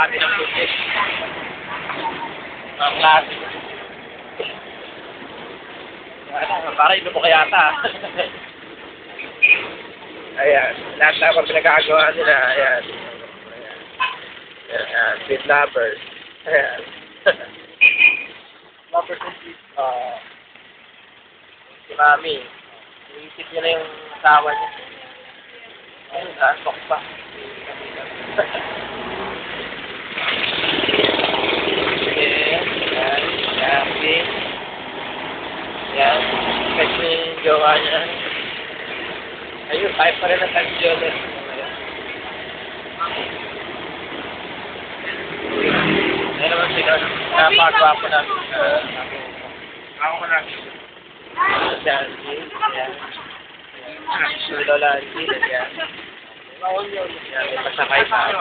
Makati ng putik. Ang klase. Para iba mo kaya ata. Ayan, lahat na ang pinagkagawa nila. Ayan. Ayan, sweet lovers. Ayan. Lovers and sweet. Si Mami. Iisip niya na yung asawa niya. Ayun, nasok pa. Ayan, happy. Ayan, kasi yung jowa niya. Ayun, type pa rin ang type jowa. Ayun naman sila. Napakagwapo namin. Ako ko namin. Ayan, ayan. Lola, ayan. Ayan, may pasakay pa.